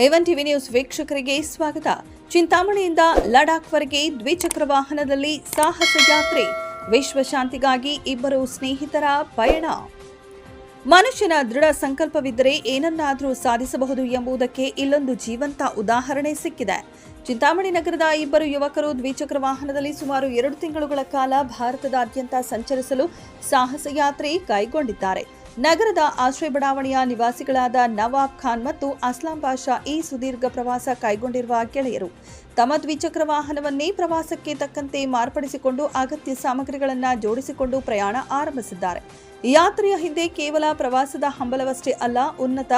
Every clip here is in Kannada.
A1 ಟಿವಿ ನ್ಯೂಸ್ ವೀಕ್ಷಕರಿಗೆ ಸ್ವಾಗತ. ಚಿಂತಾಮಣಿಯಿಂದ ಲಡಾಖ್ವರೆಗೆ ದ್ವಿಚಕ್ರ ವಾಹನದಲ್ಲಿ ಸಾಹಸ ಯಾತ್ರೆ. ವಿಶ್ವಶಾಂತಿಗಾಗಿ ಇಬ್ಬರು ಸ್ನೇಹಿತರ ಪಯಣ. ಮನುಷ್ಯನ ದೃಢ ಸಂಕಲ್ಪವಿದ್ದರೆ ಏನನ್ನಾದರೂ ಸಾಧಿಸಬಹುದು ಎಂಬುದಕ್ಕೆ ಇಲ್ಲೊಂದು ಜೀವಂತ ಉದಾಹರಣೆ ಸಿಕ್ಕಿದೆ. ಚಿಂತಾಮಣಿ ನಗರದ ಇಬ್ಬರು ಯುವಕರು ದ್ವಿಚಕ್ರ ವಾಹನದಲ್ಲಿ ಸುಮಾರು 2 ತಿಂಗಳುಗಳ ಕಾಲ ಭಾರತದಾದ್ಯಂತ ಸಂಚರಿಸಲು ಸಾಹಸ ಯಾತ್ರೆ ಕೈಗೊಂಡಿದ್ದಾರೆ. ನಗರದ ಆಶ್ರಯ ಬಡಾವಣೆಯ ನಿವಾಸಿಗಳಾದ ನವಾಬ್ ಖಾನ್ ಮತ್ತು ಅಸ್ಲಾಂ ಬಾಷಾ ಈ ಸುದೀರ್ಘ ಪ್ರವಾಸ ಕೈಗೊಂಡಿರುವ ಗೆಳೆಯರು ತಮ್ಮ ದ್ವಿಚಕ್ರ ವಾಹನವನ್ನೇ ಪ್ರವಾಸಕ್ಕೆ ತಕ್ಕಂತೆ ಮಾರ್ಪಡಿಸಿಕೊಂಡು ಅಗತ್ಯ ಸಾಮಗ್ರಿಗಳನ್ನು ಜೋಡಿಸಿಕೊಂಡು ಪ್ರಯಾಣ ಆರಂಭಿಸಿದ್ದಾರೆ. ಯಾತ್ರೆಯ ಹಿಂದೆ ಕೇವಲ ಪ್ರವಾಸದ ಹಂಬಲವಷ್ಟೇ ಅಲ್ಲ, ಉನ್ನತ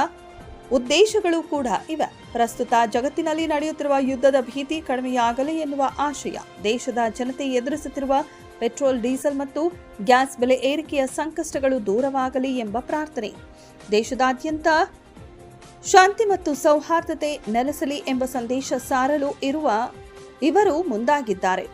ಉದ್ದೇಶಗಳು ಕೂಡ ಇವೆ. ಪ್ರಸ್ತುತ ಜಗತ್ತಿನಲ್ಲಿ ನಡೆಯುತ್ತಿರುವ ಯುದ್ಧದ ಭೀತಿ ಕಡಿಮೆಯಾಗಲಿ ಎನ್ನುವ ಆಶಯ, ದೇಶದ ಜನತೆ ಎದುರಿಸುತ್ತಿರುವ ಪೆಟ್ರೋಲ್, ಡೀಸೆಲ್ ಮತ್ತು ಗ್ಯಾಸ್ ಬೆಲೆ ಏರಿಕೆಯ ಸಂಕಷ್ಟಗಳು ದೂರವಾಗಲಿ ಎಂಬ ಪ್ರಾರ್ಥನೆ, ದೇಶದಾದ್ಯಂತ ಶಾಂತಿ ಮತ್ತು ಸೌಹಾರ್ದತೆ ನೆಲೆಸಲಿ ಎಂಬ ಸಂದೇಶ ಸಾರಲು ಇವರು ಮುಂದಾಗಿದ್ದಾರೆ.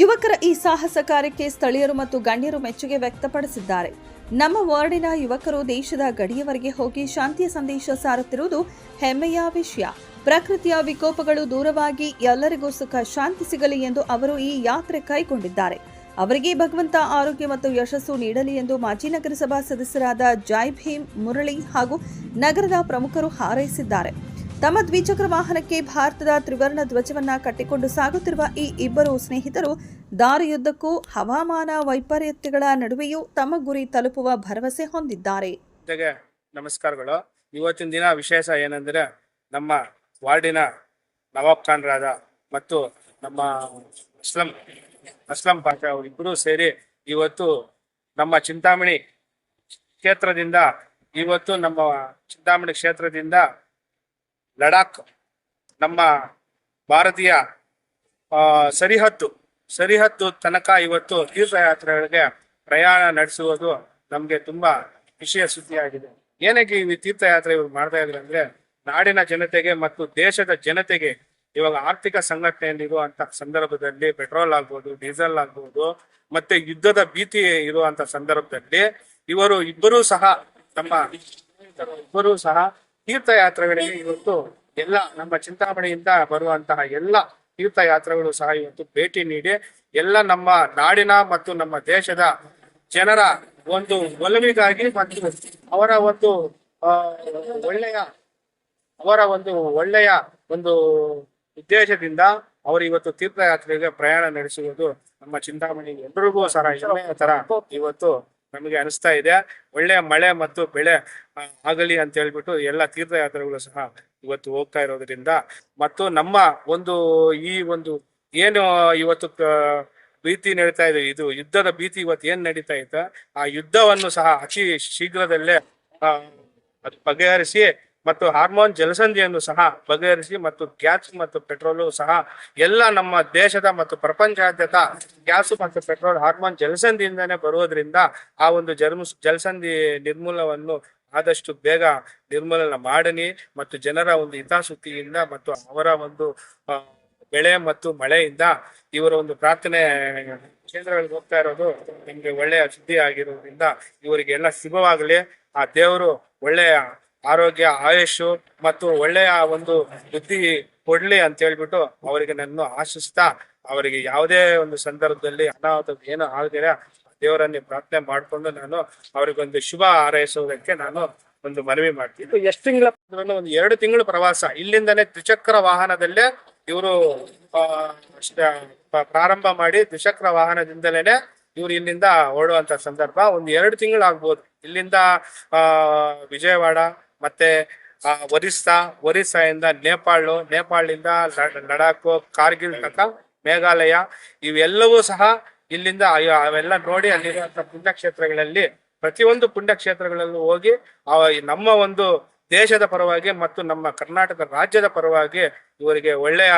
ಯುವಕರ ಈ ಸಾಹಸ ಕಾರ್ಯಕ್ಕೆ ಸ್ಥಳೀಯರು ಮತ್ತು ಗಣ್ಯರು ಮೆಚ್ಚುಗೆ ವ್ಯಕ್ತಪಡಿಸಿದ್ದಾರೆ. ನಮ್ಮ ವಾರ್ಡಿನ ಯುವಕರು ದೇಶದ ಗಡಿಯವರೆಗೆ ಹೋಗಿ ಶಾಂತಿಯ ಸಂದೇಶ ಸಾರುತ್ತಿರುವುದು ಹೆಮ್ಮೆಯ ವಿಷಯ. ಪ್ರಕೃತಿಯ ವಿಕೋಪಗಳು ದೂರವಾಗಿ ಎಲ್ಲರಿಗೂ ಸುಖ ಶಾಂತಿ ಸಿಗಲಿ ಎಂದು ಅವರು ಈ ಯಾತ್ರೆ ಕೈಗೊಂಡಿದ್ದಾರೆ. ಅವರಿಗೆ ಭಗವಂತ ಆರೋಗ್ಯ ಮತ್ತು ಯಶಸ್ಸು ನೀಡಲಿ ಎಂದು ಮಾಜಿ ನಗರಸಭಾ ಸದಸ್ಯರಾದ ಜೈ ಭೀಮ್, ಮುರಳಿ ಹಾಗೂ ನಗರದ ಪ್ರಮುಖರು ಹಾರೈಸಿದ್ದಾರೆ. ತಮ್ಮ ದ್ವಿಚಕ್ರ ವಾಹನಕ್ಕೆ ಭಾರತದ ತ್ರಿವರ್ಣ ಧ್ವಜವನ್ನ ಕಟ್ಟಿಕೊಂಡು ಸಾಗುತ್ತಿರುವ ಈ ಇಬ್ಬರು ಸ್ನೇಹಿತರು ದಾರಿಯುದ್ದಕ್ಕೂ ಹವಾಮಾನ ವೈಪರೀತ್ಯಗಳ ನಡುವೆಯೂ ತಮ್ಮ ಗುರಿ ತಲುಪುವ ಭರವಸೆ ಹೊಂದಿದ್ದಾರೆ. ನಮಸ್ಕಾರಗಳು. ಇವತ್ತಿನ ದಿನ ವಿಶೇಷ ಏನಂದ್ರೆ, ನಮ್ಮ ವಾರ್ಡಿನ ನವಾಬ್ ಖಾನ್ರಾದ ಮತ್ತು ನಮ್ಮ ಅಸ್ಲಂ ಬಾಷಾ ಅವರಿಬ್ಬರು ಸೇರಿ ಇವತ್ತು ನಮ್ಮ ಚಿಂತಾಮಣಿ ಕ್ಷೇತ್ರದಿಂದ ಲಡಾಖ್, ನಮ್ಮ ಭಾರತೀಯ ಸರಿಹದ್ದು ತನಕ ಇವತ್ತು ತೀರ್ಥಯಾತ್ರೆಗಳಿಗೆ ಪ್ರಯಾಣ ನಡೆಸುವುದು ನಮ್ಗೆ ತುಂಬಾ ಖುಷಿಯ ಸುದ್ದಿಯಾಗಿದೆ. ಏನಕ್ಕೆ ಈ ತೀರ್ಥಯಾತ್ರೆ ಇವರು ಮಾಡ್ತಾ ಇದ್ರು ಅಂದ್ರೆ, ನಾಡಿನ ಜನತೆಗೆ ಮತ್ತು ದೇಶದ ಜನತೆಗೆ ಇವಾಗ ಆರ್ಥಿಕ ಸಂಘಟನೆಯಲ್ಲಿರುವಂತ ಸಂದರ್ಭದಲ್ಲಿ ಪೆಟ್ರೋಲ್ ಆಗ್ಬೋದು, ಡೀಸೆಲ್ ಆಗ್ಬೋದು, ಮತ್ತೆ ಯುದ್ಧದ ಭೀತಿ ಇರುವಂತ ಸಂದರ್ಭದಲ್ಲಿ ಇಬ್ಬರೂ ಸಹ ತೀರ್ಥಯಾತ್ರೆಗಳಿಗೆ ಇವತ್ತು ಎಲ್ಲ ನಮ್ಮ ಚಿಂತಾಮಣಿಯಿಂದ ಬರುವಂತಹ ಎಲ್ಲ ತೀರ್ಥಯಾತ್ರೆಗಳು ಸಹ ಇವತ್ತು ಭೇಟಿ ನೀಡಿ ಎಲ್ಲ ನಮ್ಮ ನಾಡಿನ ಮತ್ತು ನಮ್ಮ ದೇಶದ ಜನರ ಒಂದು ಒಲವಿಗಾಗಿ ಮತ್ತು ಅವರ ಒಂದು ಒಳ್ಳೆಯ ಒಂದು ಉದ್ದೇಶದಿಂದ ಅವರು ಇವತ್ತು ತೀರ್ಥಯಾತ್ರೆಗೆ ಪ್ರಯಾಣ ನಡೆಸುವುದು ನಮ್ಮ ಚಿಂತಾಮಣಿ ಎಲ್ಲರಿಗೂ ಸಹ ಹೆಮ್ಮೆಯ ತರ ಇವತ್ತು ನಮಗೆ ಅನಿಸ್ತಾ ಇದೆ. ಒಳ್ಳೆಯ ಮಳೆ ಮತ್ತು ಬೆಳೆ ಆಗಲಿ ಅಂತ ಹೇಳ್ಬಿಟ್ಟು ಎಲ್ಲ ತೀರ್ಥಯಾತ್ರೆಗಳು ಸಹ ಇವತ್ತು ಹೋಗ್ತಾ ಇರೋದ್ರಿಂದ ಮತ್ತು ನಮ್ಮ ಏನು ಇವತ್ತು ಭೀತಿ ನಡೀತಾ ಇದೆ, ಇದು ಯುದ್ಧದ ಭೀತಿ ಇವತ್ತು ಏನ್ ನಡೀತಾ ಇತ್ತು, ಆ ಯುದ್ಧವನ್ನು ಸಹ ಅತಿ ಶೀಘ್ರದಲ್ಲೇ ಅದು ಬಗೆಹರಿಸಿ ಮತ್ತು ಹಾರ್ಮೋನ್ ಜಲಸಂಧಿಯನ್ನು ಸಹ ಬಗೆಹರಿಸಿ ಮತ್ತು ಗ್ಯಾಸ್ ಮತ್ತು ಪೆಟ್ರೋಲು ಸಹ ಎಲ್ಲ ನಮ್ಮ ದೇಶದ ಮತ್ತು ಪ್ರಪಂಚಾದ್ಯಂತ ಗ್ಯಾಸ್ ಮತ್ತು ಪೆಟ್ರೋಲ್ ಹಾರ್ಮೋನ್ ಜಲಸಂಧಿಯಿಂದಾನೇ ಬರುವುದರಿಂದ ಆ ಒಂದು ಜಲಸಂಧಿ ನಿರ್ಮೂಲವನ್ನು ಆದಷ್ಟು ಬೇಗ ನಿರ್ಮೂಲನ ಮಾಡನಿ ಮತ್ತು ಜನರ ಒಂದು ಹಿತಾಸಕ್ತಿಯಿಂದ ಮತ್ತು ಅವರ ಒಂದು ಬೆಳೆ ಮತ್ತು ಮಳೆಯಿಂದ ಇವರ ಒಂದು ಪ್ರಾರ್ಥನೆ ಕೇಂದ್ರಗಳಿಗೆ ಹೋಗ್ತಾ ಇರೋದು ನಿಮ್ಗೆ ಒಳ್ಳೆಯ ಸುದ್ದಿ ಆಗಿರೋದ್ರಿಂದ ಇವರಿಗೆ ಎಲ್ಲ ಶುಭವಾಗಲಿ. ಆ ದೇವರು ಒಳ್ಳೆಯ ಆರೋಗ್ಯ, ಆಯುಷು ಮತ್ತು ಒಳ್ಳೆಯ ಒಂದು ಬುದ್ಧಿ ಕೊಡ್ಲಿ ಅಂತ ಹೇಳ್ಬಿಟ್ಟು ಅವರಿಗೆ ನಾನು ಆಶಿಸ್ತಾ, ಅವರಿಗೆ ಯಾವುದೇ ಒಂದು ಸಂದರ್ಭದಲ್ಲಿ ಅನಾಹುತ ಏನು ಆಗದಿರ ದೇವರನ್ನೇ ಪ್ರಾರ್ಥನೆ ಮಾಡಿಕೊಂಡು ನಾನು ಅವರಿಗೊಂದು ಶುಭ ಹಾರೈಸುವುದಕ್ಕೆ ನಾನು ಒಂದು ಮನವಿ ಮಾಡ್ತೀನಿ. ಎಷ್ಟು ತಿಂಗಳ ಒಂದು 2 ತಿಂಗಳು ಪ್ರವಾಸ ಇಲ್ಲಿಂದನೇ ದ್ವಿಚಕ್ರ ವಾಹನದಲ್ಲೇ ಇವರು ಪ್ರಾರಂಭ ಮಾಡಿ ದ್ವಿಚಕ್ರ ವಾಹನದಿಂದಲೇ ಇವ್ರು ಇಲ್ಲಿಂದ ಓಡುವಂತ ಸಂದರ್ಭ ಒಂದು 2 ತಿಂಗಳು ಆಗ್ಬೋದು. ಇಲ್ಲಿಂದ ವಿಜಯವಾಡ ಮತ್ತೆ ಒರಿಸ್ಸಾಯಿಂದ ನೇಪಾಳದಿಂದ ಲಡಾಖ್, ಕಾರ್ಗಿಲ್ ತನಕ, ಮೇಘಾಲಯ ಇವೆಲ್ಲವೂ ಸಹ ಇಲ್ಲಿಂದ ಅವೆಲ್ಲ ನೋಡಿ ಅಲ್ಲಿರುವಂತಹ ಪುಣ್ಯಕ್ಷೇತ್ರಗಳಲ್ಲಿ ಪ್ರತಿಯೊಂದು ಪುಣ್ಯಕ್ಷೇತ್ರಗಳಲ್ಲೂ ಹೋಗಿ ನಮ್ಮ ಒಂದು ದೇಶದ ಪರವಾಗಿ ಮತ್ತು ನಮ್ಮ ಕರ್ನಾಟಕ ರಾಜ್ಯದ ಪರವಾಗಿ ಇವರಿಗೆ ಒಳ್ಳೆಯ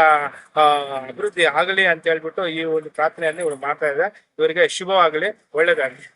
ಅಭಿವೃದ್ಧಿ ಆಗಲಿ ಅಂತ ಹೇಳ್ಬಿಟ್ಟು ಈ ಒಂದು ಪ್ರಾರ್ಥನೆಯನ್ನು ಇವರು ಮಾಡ್ತಾ ಇದ್ದಾರೆ. ಇವರಿಗೆ ಶುಭವಾಗಲಿ, ಒಳ್ಳೇದಾಗಲಿ.